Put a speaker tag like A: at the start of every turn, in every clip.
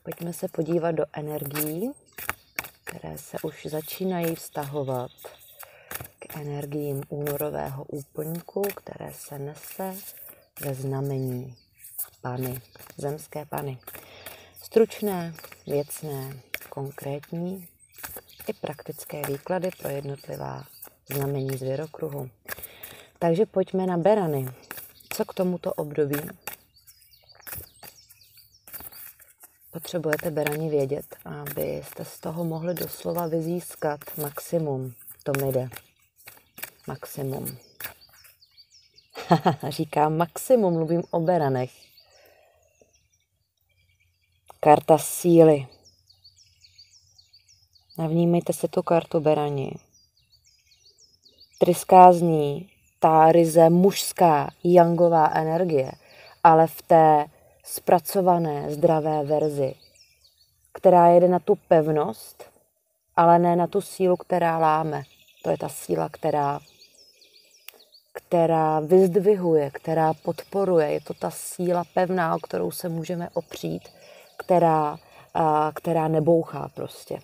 A: Pojďme se podívat do energií, které se už začínají vztahovat k energiím únorového úplňku, které se nese ve znamení Pany, zemské Pany. Stručné, věcné, konkrétní i praktické výklady pro jednotlivá znamení zvěrokruhu. Takže pojďme na berany. Co k tomuto období? Potřebujete berani vědět, abyste z toho mohli doslova vyzískat maximum. To mi jde. Maximum. Říkám maximum, mluvím o beranech. Karta síly. Navnímejte si tu kartu berani. Tryská z ní ta ryze mužská, yangová energie, ale v té zpracované, zdravé verzi, která jede na tu pevnost, ale ne na tu sílu, která láme. To je ta síla, která vyzdvihuje, která podporuje. Je to ta síla pevná, o kterou se můžeme opřít, která nebouchá prostě.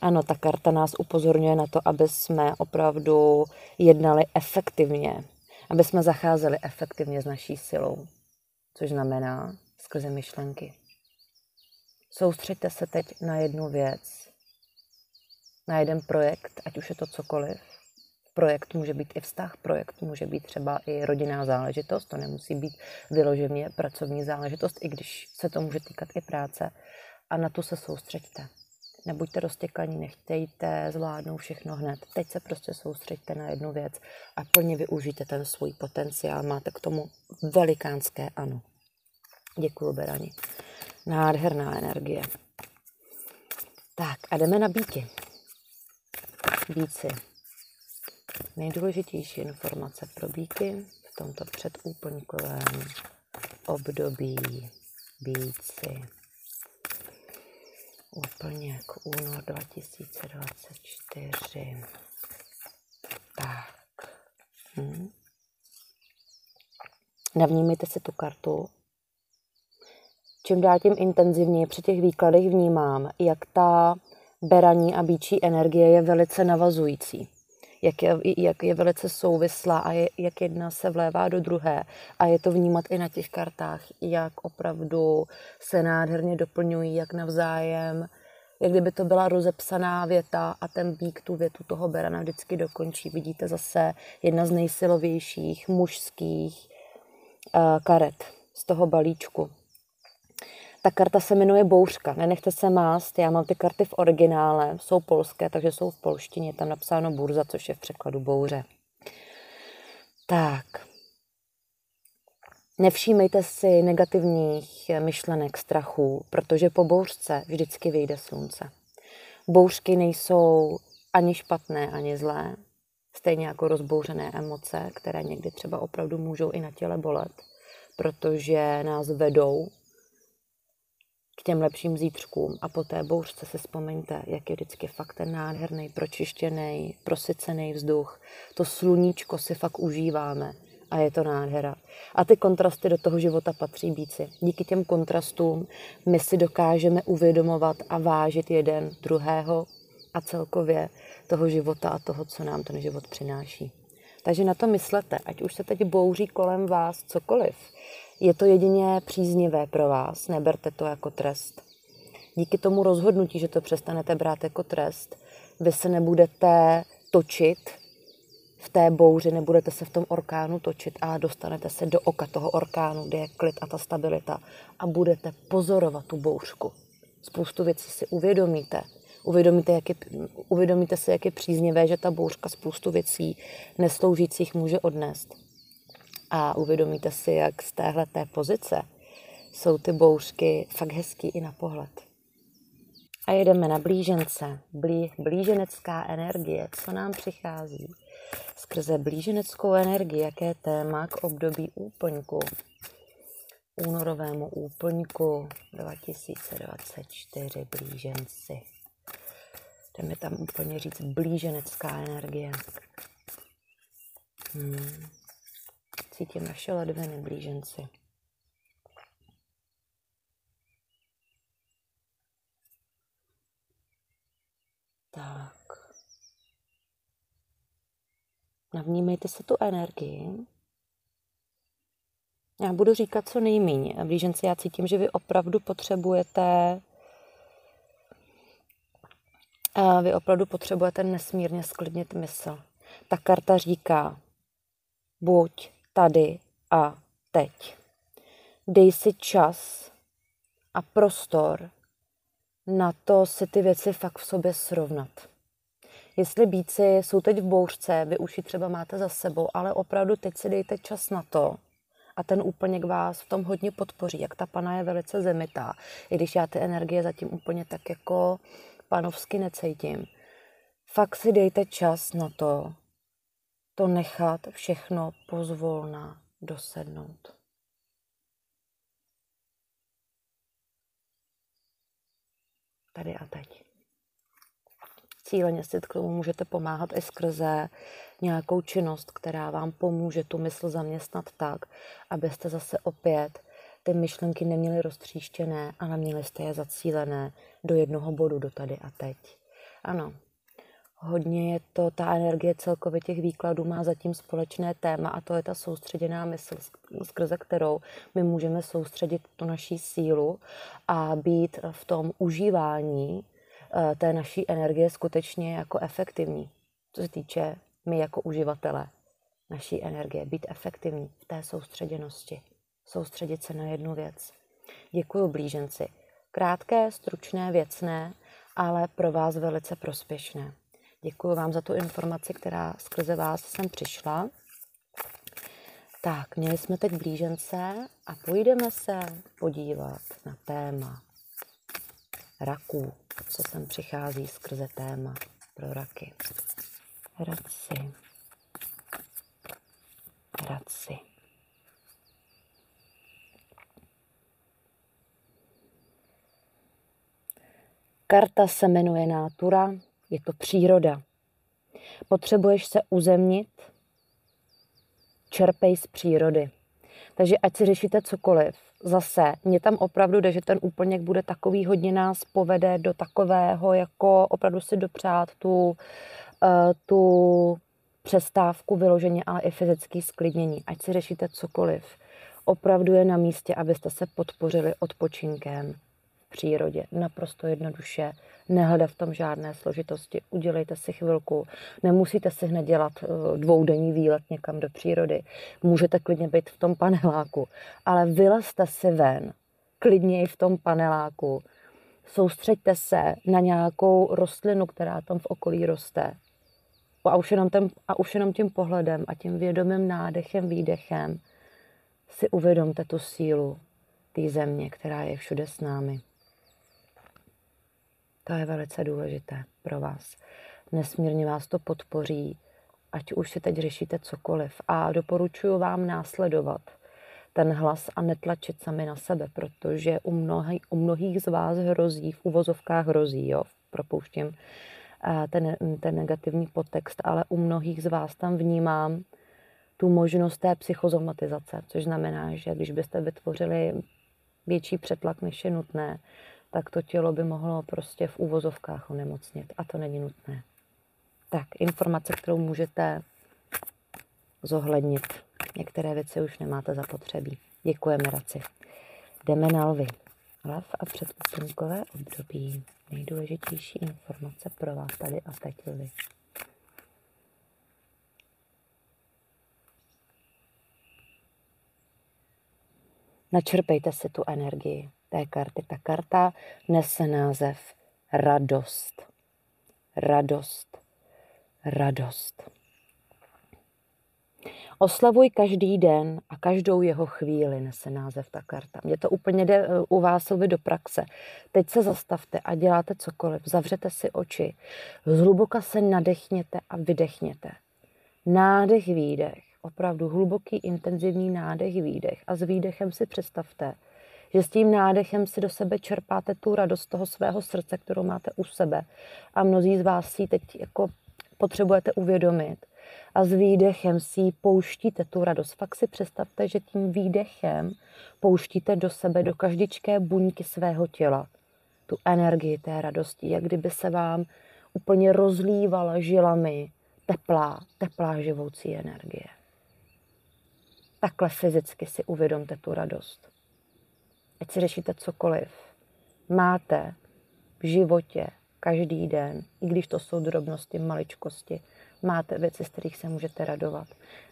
A: Ano, ta karta nás upozorňuje na to, aby jsme opravdu jednali efektivně, aby jsme zacházeli efektivně s naší silou, což znamená skrze myšlenky. Soustřeďte se teď na jednu věc, na jeden projekt, ať už je to cokoliv. Projekt může být i vztah, projekt může být třeba i rodinná záležitost, to nemusí být vyloženě pracovní záležitost, i když se to může týkat i práce. A na tu se soustřeďte. Nebuďte roztěkaní, nechtějte zvládnout všechno hned. Teď se prostě soustřeďte na jednu věc a plně využijte ten svůj potenciál. Máte k tomu velikánské ano. Děkuju, berani. Nádherná energie. Tak a jdeme na býti. Býci. Nejdůležitější informace pro býky v tomto předúplňkovém období. Býci. Úplněk únor 2024. Tak. Navnímejte si tu kartu. Čím dál tím intenzivněji při těch výkladech vnímám, jak ta beraní a býčí energie je velice navazující. Jak je velice souvislá a jak jedna se vlévá do druhé. A je to vnímat i na těch kartách, jak opravdu se nádherně doplňují, jak navzájem, jak kdyby to byla rozepsaná věta a ten býk tu větu toho berana vždycky dokončí. Vidíte zase jedna z nejsilovějších mužských karet z toho balíčku. Ta karta se jmenuje bouřka, nenechte se mást, já mám ty karty v originále, jsou polské, takže jsou v polštině, je tam napsáno burza, což je v překladu bouře. Tak, nevšímejte si negativních myšlenek, strachů, protože po bouřce vždycky vyjde slunce. Bouřky nejsou ani špatné, ani zlé, stejně jako rozbouřené emoce, které někdy třeba opravdu můžou i na těle bolet, protože nás vedou k těm lepším zítřkům a po té bouřce si vzpomeňte, jak je vždycky fakt ten nádherný, pročištěný, prosycený vzduch. To sluníčko si fakt užíváme a je to nádhera. A ty kontrasty do toho života patří býci. Díky těm kontrastům my si dokážeme uvědomovat a vážit jeden druhého a celkově toho života a toho, co nám ten život přináší. Takže na to myslete, ať už se teď bouří kolem vás cokoliv. Je to jedině příznivé pro vás, neberte to jako trest. Díky tomu rozhodnutí, že to přestanete brát jako trest, vy se nebudete točit v té bouři, nebudete se v tom orkánu točit, ale dostanete se do oka toho orkánu, kde je klid a ta stabilita a budete pozorovat tu bouřku. Spoustu věcí si uvědomíte. Uvědomíte si, jak je příznivé, že ta bouřka spoustu věcí nesloužících může odnést. A uvědomíte si, jak z téhleté pozice jsou ty bouřky fakt hezký i na pohled. A jedeme na blížence. Blíženecká energie, co nám přichází skrze blíženeckou energii, jaké téma k období úplňku, únorovému úplňku 2024 blíženci. Jdeme tam úplně říct blíženecká energie. cítím naše ledviny, blíženci. Tak. Navnímejte se tu energii. Já budu říkat co nejméně. Blíženci, já cítím, že vy opravdu potřebujete nesmírně sklidnit mysl. Ta karta říká, buď tady a teď. Dej si čas a prostor na to si ty věci fakt v sobě srovnat. Jestli býci jsou teď v bouřce, vy už ji třeba máte za sebou, ale opravdu teď si dejte čas na to a ten úplněk vás v tom hodně podpoří. Jak ta pana je velice zemitá, i když já ty energie zatím úplně tak jako panovsky necítím. Fakt si dejte čas na to nechat všechno pozvolna dosednout. Tady a teď. Cíleně si k tomu můžete pomáhat i skrze nějakou činnost, která vám pomůže tu mysl zaměstnat tak, abyste zase opět ty myšlenky neměli roztříštěné, ale měli jste je zacílené do jednoho bodu, do tady a teď. Ano, hodně je to, ta energie celkově těch výkladů má zatím společné téma a to je ta soustředěná mysl, skrze kterou my můžeme soustředit tu naší sílu a být v tom užívání té naší energie skutečně jako efektivní. Co se týče my jako uživatelé naší energie, být efektivní v té soustředěnosti. Soustředit se na jednu věc. Děkuju, blíženci. Krátké, stručné, věcné, ale pro vás velice prospěšné. Děkuju vám za tu informaci, která skrze vás sem přišla. Tak, měli jsme teď blížence a půjdeme se podívat na téma raků, co sem přichází skrze téma pro raky. Raci. Karta se jmenuje Natura, je to příroda. Potřebuješ se uzemnit, čerpej z přírody. Takže ať si řešíte cokoliv, zase mně tam opravdu jde, že ten úplněk bude takový, hodně nás povede do takového, jako opravdu si dopřát tu přestávku vyloženě, ale i fyzické sklidnění. Ať si řešíte cokoliv, opravdu je na místě, abyste se podpořili odpočinkem v přírodě. Naprosto jednoduše, nehledat v tom žádné složitosti. Udělejte si chvilku. Nemusíte si hned dělat dvoudenní výlet někam do přírody. Můžete klidně být v tom paneláku, ale vylezte si ven, klidně i v tom paneláku. Soustřeďte se na nějakou rostlinu, která tam v okolí roste. A už jenom tím pohledem a tím vědomým nádechem, výdechem si uvědomte tu sílu té země, která je všude s námi. To je velice důležité pro vás. Nesmírně vás to podpoří, ať už si teď řešíte cokoliv. A doporučuji vám následovat ten hlas a netlačit sami na sebe, protože u mnohých z vás hrozí, v uvozovkách hrozí, jo, propouštím ten negativní podtext, ale u mnohých z vás tam vnímám tu možnost té psychozomatizace, což znamená, že když byste vytvořili větší přetlak, než je nutné, tak to tělo by mohlo prostě v uvozovkách onemocnit a to není nutné. Tak, informace, kterou můžete zohlednit. Některé věci už nemáte zapotřebí. Děkujeme, raci. Jdeme na lvy. Lev a předuplynkové období. Nejdůležitější informace pro vás tady a teď, lvy. Načerpejte si tu energii té karty. Ta karta nese název radost. Radost. Radost. Oslavuj každý den a každou jeho chvíli, nese název ta karta. Mně to úplně jde u vás do praxe. Teď se zastavte a děláte cokoliv. Zavřete si oči. Zhluboka se nadechněte a vydechněte. Nádech, výdech. Opravdu hluboký, intenzivní nádech, výdech. A s výdechem si představte, že s tím nádechem si do sebe čerpáte tu radost toho svého srdce, kterou máte u sebe. A mnozí z vás si teď jako potřebujete uvědomit, a s výdechem si ji pouštíte, tu radost. Fakt si představte, že tím výdechem pouštíte do sebe, do každičké buňky svého těla tu energii té radosti, jak kdyby se vám úplně rozlívala žilami teplá živoucí energie. Takhle fyzicky si uvědomte tu radost. Ať si řešíte cokoliv. Máte v životě každý den, i když to jsou drobnosti, maličkosti, máte věci, z kterých se můžete radovat.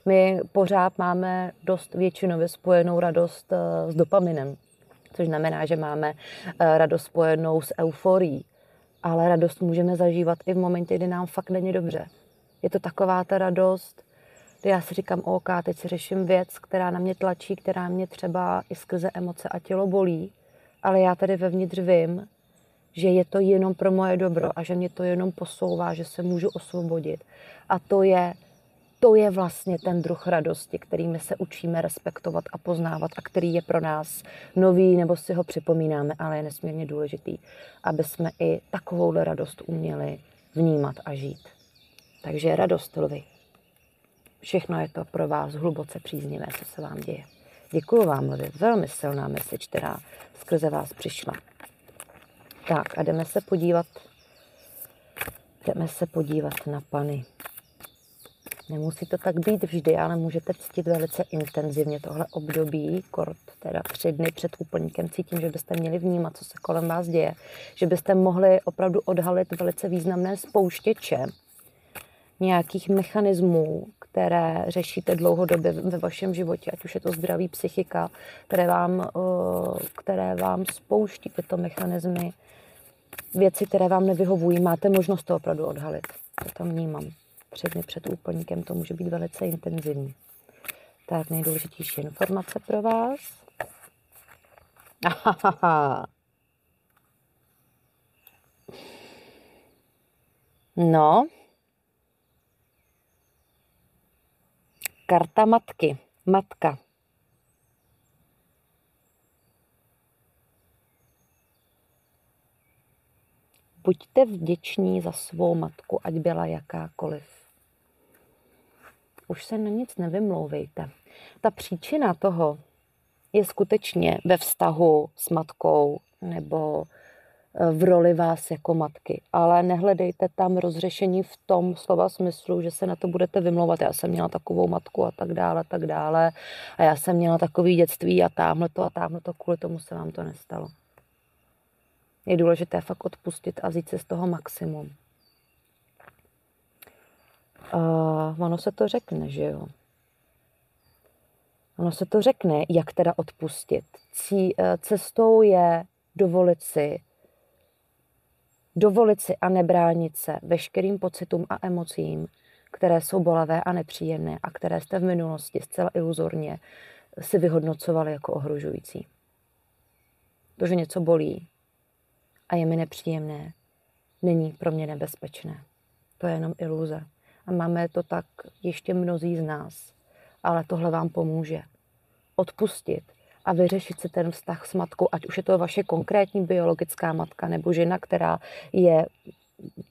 A: My pořád máme dost většinově spojenou radost s dopaminem, což znamená, že máme radost spojenou s euforií, ale radost můžeme zažívat i v momentě, kdy nám fakt není dobře. Je to taková ta radost, kdy já si říkám, OK, teď si řeším věc, která na mě tlačí, která mě třeba i skrze emoce a tělo bolí, ale já tady vevnitř vím, že je to jenom pro moje dobro a že mě to jenom posouvá, že se můžu osvobodit. A to je vlastně ten druh radosti, který my se učíme respektovat a poznávat a který je pro nás nový, nebo si ho připomínáme, ale je nesmírně důležitý, aby jsme i takovouhle radost uměli vnímat a žít. Takže radost, lvy. Všechno je to pro vás hluboce příznivé, co se vám děje. Děkuju vám, lvy. Velmi silná message, která skrze vás přišla. Tak a jdeme se podívat na pany. Nemusí to tak být vždy, ale můžete cítit velice intenzivně tohle období, teda 3 dny před úplníkem cítím, že byste měli vnímat, co se kolem vás děje, že byste mohli opravdu odhalit velice významné spouštěče nějakých mechanismů, které řešíte dlouhodobě ve vašem životě, ať už je to zdraví, psychika, které vám spouští tyto mechanismy, věci, které vám nevyhovují, máte možnost to opravdu odhalit. To tam vnímám. 3 dny před úplníkem to může být velice intenzivní. Tak nejdůležitější informace pro vás. No. Karta matky. Matka. Buďte vděční za svou matku, ať byla jakákoliv. Už se na nic nevymlouvejte. Ta příčina toho je skutečně ve vztahu s matkou nebo v roli vás jako matky. Ale nehledejte tam rozřešení v tom slova smyslu, že se na to budete vymlouvat. Já jsem měla takovou matku a tak dále. A já jsem měla takový dětství a tamhle to, kvůli tomu se vám to nestalo. Je důležité fakt odpustit a vzít si z toho maximum. Ono se to řekne, že jo? Ono se to řekne, jak teda odpustit. Cestou je dovolit si a nebránit se veškerým pocitům a emocím, které jsou bolavé a nepříjemné a které jste v minulosti zcela iluzorně si vyhodnocovali jako ohrožující. To, že něco bolí a je mi nepříjemné, není pro mě nebezpečné. To je jenom iluze. A máme to tak ještě mnozí z nás. Ale tohle vám pomůže. Odpustit a vyřešit si ten vztah s matkou, ať už je to vaše konkrétní biologická matka nebo žena, která je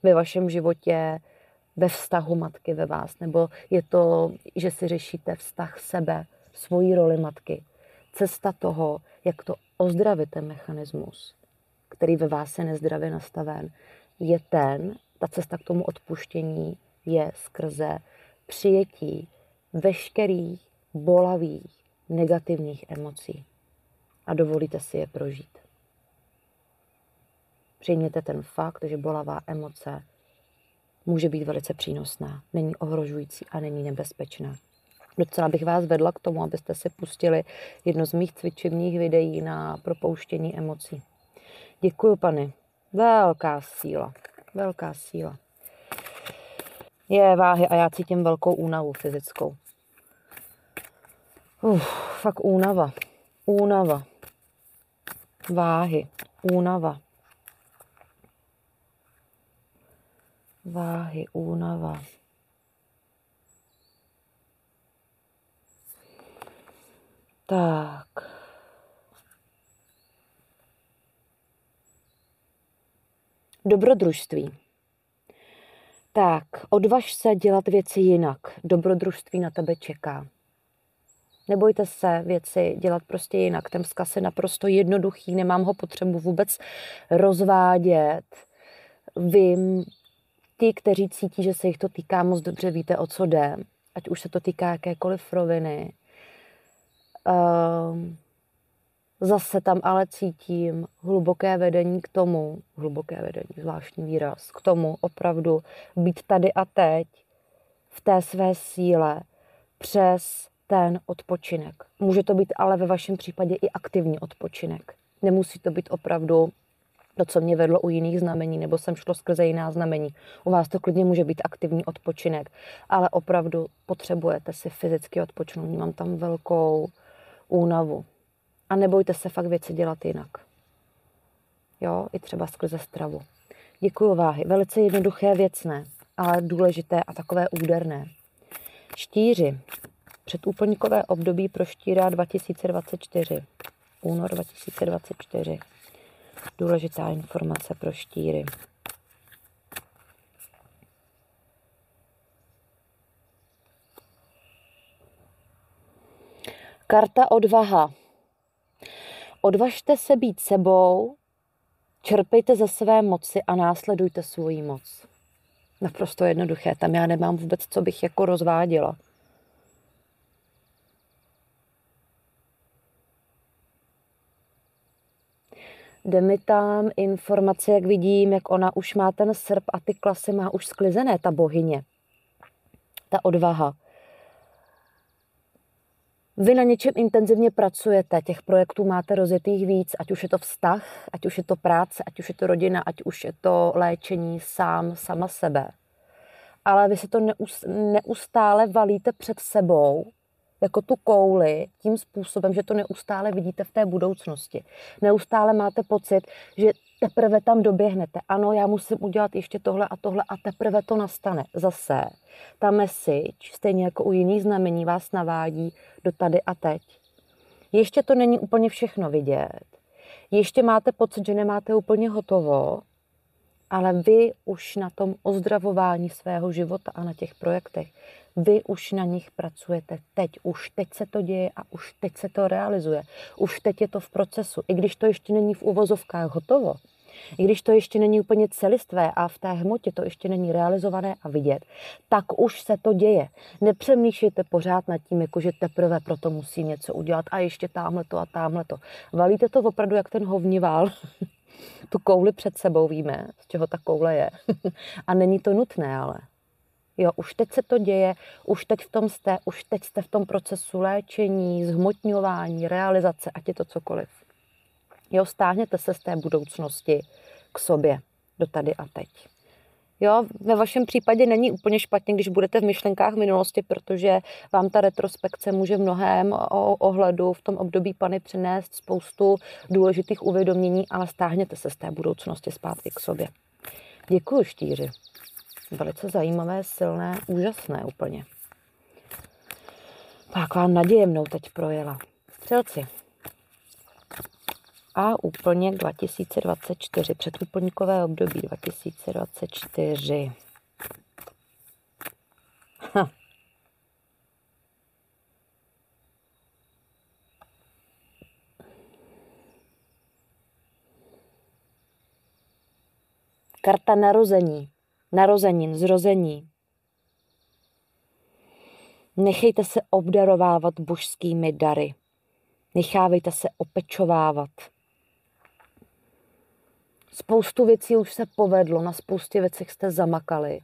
A: ve vašem životě ve vztahu matky ve vás, nebo je to, že si řešíte vztah sebe, svoji roli matky. Cesta toho, jak to ozdravit ten mechanismus, který ve vás je nezdravě nastaven, je ta cesta k tomu odpuštění je skrze přijetí veškerých bolavých negativních emocí a dovolíte si je prožít. Přijměte ten fakt, že bolavá emoce může být velice přínosná, není ohrožující a není nebezpečná. Docela bych vás vedla k tomu, abyste si pustili jedno z mých cvičebních videí na propouštění emocí. Děkuju, pane. Velká síla. Velká síla. Je váhy a já cítím velkou únavu fyzickou. Fakt únava. Únava. Váhy. Únava. Váhy. Únava. Tak. Dobrodružství. Tak, odvaž se dělat věci jinak. Dobrodružství na tebe čeká. Nebojte se věci dělat prostě jinak. Ten vzkaz je naprosto jednoduchý, nemám ho potřebu vůbec rozvádět. Vím, ti, kteří cítí, že se jich to týká, moc dobře víte, o co jde. Ať už se to týká jakékoliv roviny. Zase tam ale cítím hluboké vedení k tomu, zvláštní výraz, k tomu opravdu být tady a teď v té své síle přes ten odpočinek. Může to být ale ve vašem případě i aktivní odpočinek. Nemusí to být opravdu to, co mě vedlo u jiných znamení, nebo jsem šlo skrze jiná znamení. U vás to klidně může být aktivní odpočinek, ale opravdu potřebujete si fyzicky odpočinout. Mám tam velkou únavu. A nebojte se fakt věci dělat jinak. Jo, i třeba skrze stravu. Děkuju váhy. Velice jednoduché, věcné, ale důležité a takové úderné. Štíři. Předúplňkové období pro štíra 2024. Únor 2024. Důležitá informace pro štíry. Karta odvaha. Odvažte se být sebou, čerpejte ze své moci a následujte svoji moc. Naprosto jednoduché, tam já nemám vůbec, co bych jako rozváděla. Jde mi tam informace, jak vidím, jak ona už má ten srp a ty klasy má už sklizené, ta bohyně. Ta odvaha. Vy na něčem intenzivně pracujete, těch projektů máte rozjetých víc, ať už je to vztah, ať už je to práce, ať už je to rodina, ať už je to léčení sama sebe. Ale vy se to neustále valíte před sebou, jako tu kouli, tím způsobem, že to neustále vidíte v té budoucnosti. Neustále máte pocit, že teprve tam doběhnete. Ano, já musím udělat ještě tohle a teprve to nastane. Zase ta message, stejně jako u jiných znamení, vás navádí do tady a teď. Ještě to není úplně všechno vidět. Ještě máte pocit, že nemáte úplně hotovo, ale vy už na tom ozdravování svého života a na těch projektech, vy už na nich pracujete teď. Už teď se to děje a už teď se to realizuje. Už teď je to v procesu. I když to ještě není v uvozovkách hotovo, i když to ještě není úplně celistvé a v té hmotě to ještě není realizované a vidět, tak už se to děje. Nepřemýšlejte pořád nad tím, jako že teprve proto musí něco udělat a ještě támhleto a támhleto. Valíte to opravdu jak ten hovnival. Tu kouli před sebou víme, z čeho ta koule je. A není to nutné, ale. Jo, už teď se to děje, už teď jste v tom procesu léčení, zhmotňování, realizace, ať je to cokoliv. Jo, stáhněte se z té budoucnosti k sobě, do tady a teď. Jo, ve vašem případě není úplně špatně, když budete v myšlenkách minulosti, protože vám ta retrospekce může v mnohém ohledu v tom období Pany přinést spoustu důležitých uvědomění, ale stáhněte se z té budoucnosti zpátky k sobě. Děkuju, štíři. Velice zajímavé, silné, úžasné úplně. Tak vám naděje mnou teď projela. Střelci. A úplněk 2024, předúplňkové období 2024. Karta narození, narozenin, zrození. Nechejte se obdarovávat božskými dary. Nechávejte se opečovávat. Spoustu věcí už se povedlo, na spoustě věcech jste zamakali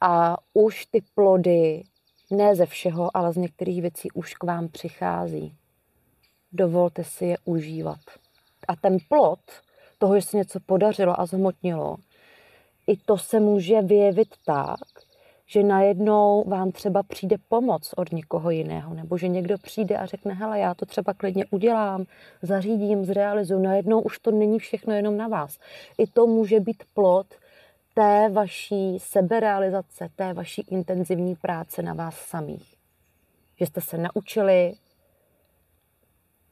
A: a už ty plody, ne ze všeho, ale z některých věcí už k vám přichází. Dovolte si je užívat. A ten plod toho, že se něco podařilo a zhmotnilo, i to se může vyjevit tak, že najednou vám třeba přijde pomoc od někoho jiného, nebo že někdo přijde a řekne, hele, já to třeba klidně udělám, zařídím, zrealizuju, najednou už to není všechno jenom na vás. I to může být plod té vaší seberealizace, té vaší intenzivní práce na vás samých. Že jste se naučili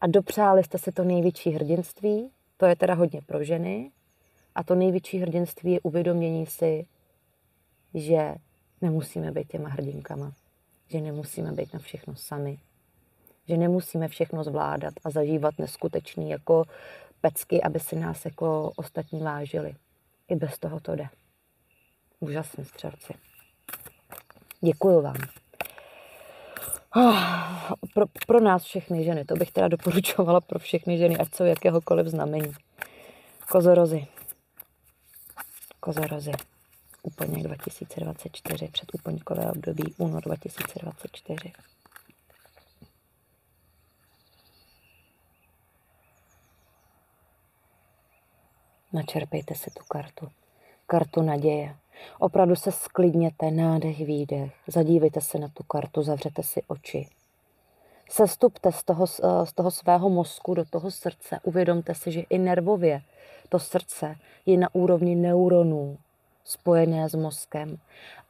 A: a dopřáli jste si to největší hrdinství, to je teda hodně pro ženy, a to největší hrdinství je uvědomění si, že nemusíme být těma hrdinkama, že nemusíme být na všechno sami, že nemusíme všechno zvládat a zažívat neskutečný jako pecky, aby si nás jako ostatní vážili. I bez toho to jde. Úžasný, střelci. Děkuju vám. Pro nás všechny ženy, to bych teda doporučovala pro všechny ženy, ať jsou jakéhokoliv znamení. Kozorozy. Kozorozy. Úplněk 2024, předúplňkové období únor 2024. Načerpejte si tu kartu. Kartu naděje. Opravdu se sklidněte, nádech, výdech. Zadívejte se na tu kartu, zavřete si oči. Sestupte z toho svého mozku do toho srdce. Uvědomte si, že i nervově to srdce je na úrovni neuronů spojené s mozkem.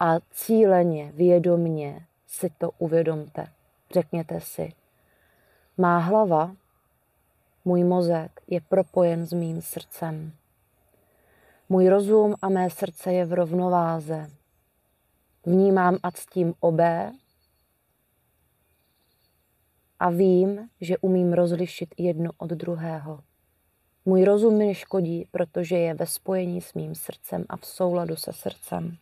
A: A cíleně, vědomně si to uvědomte. Řekněte si, má hlava, můj mozek je propojen s mým srdcem. Můj rozum a mé srdce je v rovnováze. Vnímám a ctím obé a vím, že umím rozlišit jedno od druhého. Můj rozum mi neškodí, protože je ve spojení s mým srdcem a v souladu se srdcem.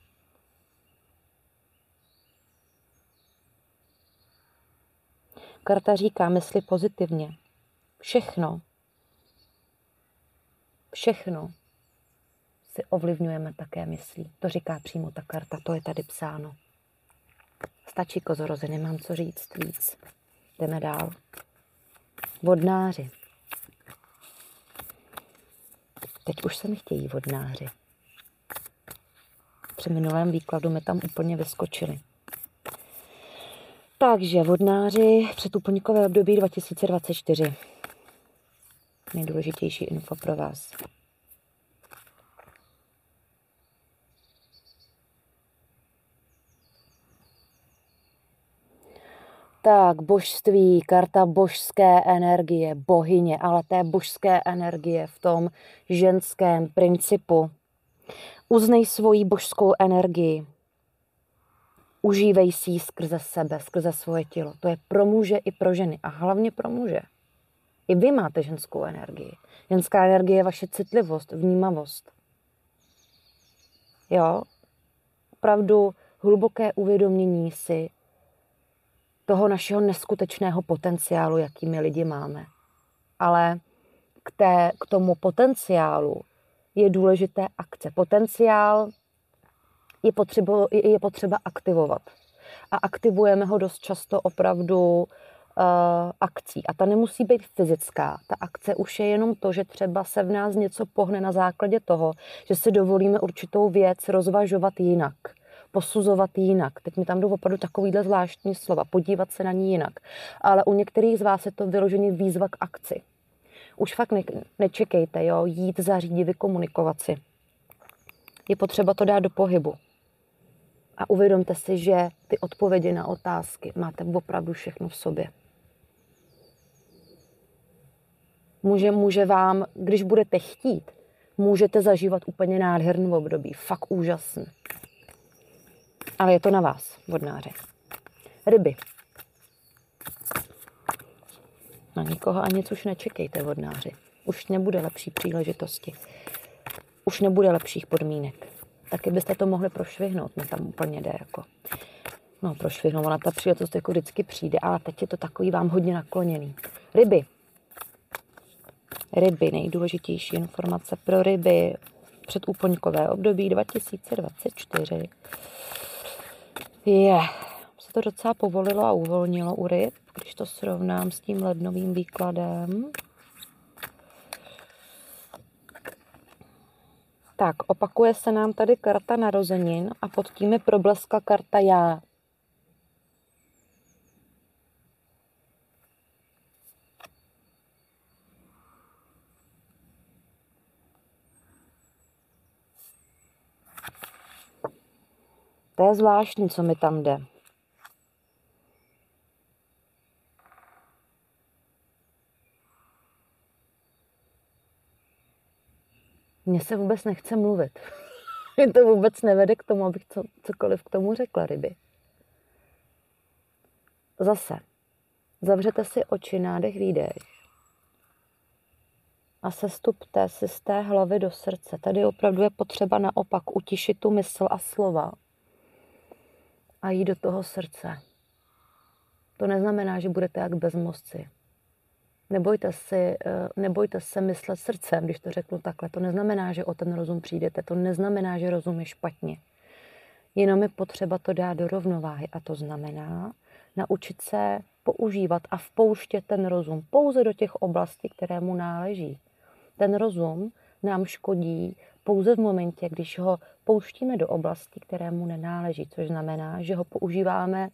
A: Karta říká, mysli pozitivně. Všechno si ovlivňujeme také myslí. To říká přímo ta karta, to je tady psáno. Stačí, kozorozy, nemám co říct víc. Jdeme dál. Vodnáři. Teď už se mi chtějí vodnáři. Při minulém výkladu mi tam úplně vyskočili. Takže vodnáři, předúplňkové období 2024. Nejdůležitější info pro vás. Tak, božství, karta božské energie, bohyně, ale té božské energie v tom ženském principu. Uznej svoji božskou energii. Užívej si ji skrze sebe, skrze svoje tělo. To je pro muže i pro ženy a hlavně pro muže. I vy máte ženskou energii. Ženská energie je vaše citlivost, vnímavost. Jo? Opravdu hluboké uvědomění si toho našeho neskutečného potenciálu, jaký my lidi máme. Ale k tomu potenciálu je důležité akce. Potenciál je potřeba aktivovat. A aktivujeme ho dost často opravdu akcí. A ta nemusí být fyzická. Ta akce už je jenom to, že třeba se v nás něco pohne na základě toho, že si dovolíme určitou věc rozvažovat jinak, posuzovat jinak. Teď mi tam jdou opravdu takovýhle zvláštní slova, podívat se na ní jinak. Ale u některých z vás je to vyloženě výzva k akci. Už fakt nečekejte, jo, jít, zařídit, vykomunikovat si. Je potřeba to dát do pohybu. A uvědomte si, že ty odpovědi na otázky máte opravdu všechno v sobě. Může vám, když budete chtít, můžete zažívat úplně nádherný období. Fakt úžasný. Ale je to na vás, vodnáři. Ryby. Na nikoho a nic už nečekejte, vodnáři. Už nebude lepší příležitosti. Už nebude lepších podmínek. Taky byste to mohli prošvihnout. Mi tam úplně jde jako. No, prošvihnout, ona ta příležitost jako vždycky přijde, ale teď je to takový vám hodně nakloněný. Ryby. Ryby, nejdůležitější informace pro ryby. Předúplňkové období 2024. Se to docela povolilo a uvolnilo u ryb, když to srovnám s tím lednovým výkladem. Tak, opakuje se nám tady karta narozenin a pod tím je probleskla karta já. To je zvláštní, co mi tam jde. Mně se vůbec nechce mluvit. Mě to vůbec nevede k tomu, abych cokoliv k tomu řekla, ryby. Zase, zavřete si oči, nádech, výdech a sestupte si z té hlavy do srdce. Tady opravdu je potřeba naopak utišit tu mysl a slova a jít do toho srdce. To neznamená, že budete jak bezmozci. Nebojte se myslet srdcem, když to řeknu takhle. To neznamená, že o ten rozum přijdete. To neznamená, že rozum je špatně. Jenom je potřeba to dát do rovnováhy. A to znamená naučit se používat a vpouštět ten rozum pouze do těch oblastí, které mu náleží. Ten rozum nám škodí pouze v momentě, když ho pouštíme do oblastí, které mu nenáleží. Což znamená, že ho používáme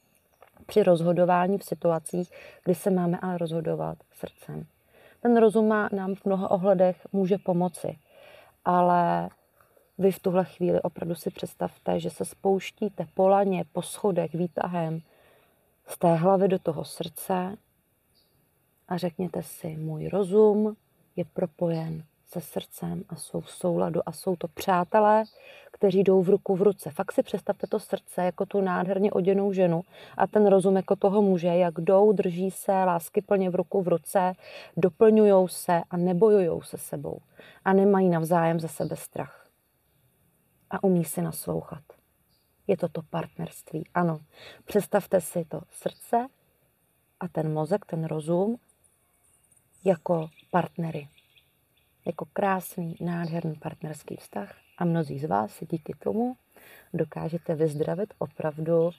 A: při rozhodování v situacích, kdy se máme ale rozhodovat srdcem. Ten rozum nám v mnoha ohledech může pomoci, ale vy v tuhle chvíli opravdu si představte, že se spouštíte po laně, po schodech, výtahem z té hlavy do toho srdce a řekněte si, můj rozum je propojen se srdcem a jsou v souladu a jsou to přátelé, kteří jdou v ruku v ruce. Fakt si představte to srdce jako tu nádherně oděnou ženu a ten rozum jako toho muže, jak jdou, drží se láskyplně v ruku v ruce, doplňujou se a nebojujou se sebou a nemají navzájem za sebe strach. A umí si naslouchat. Je to partnerství. Ano, představte si to srdce a ten mozek, ten rozum jako partnery. Jako krásný, nádherný partnerský vztah a mnozí z vás si díky tomu dokážete vyzdravit opravdu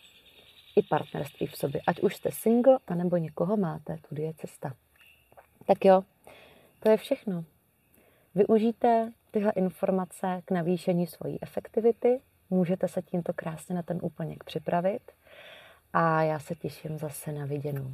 A: i partnerství v sobě. Ať už jste single, anebo někoho máte, tudy je cesta. Tak jo, to je všechno. Využijte tyhle informace k navýšení svojí efektivity, můžete se tímto krásně na ten úplněk připravit a já se těším zase na viděnou.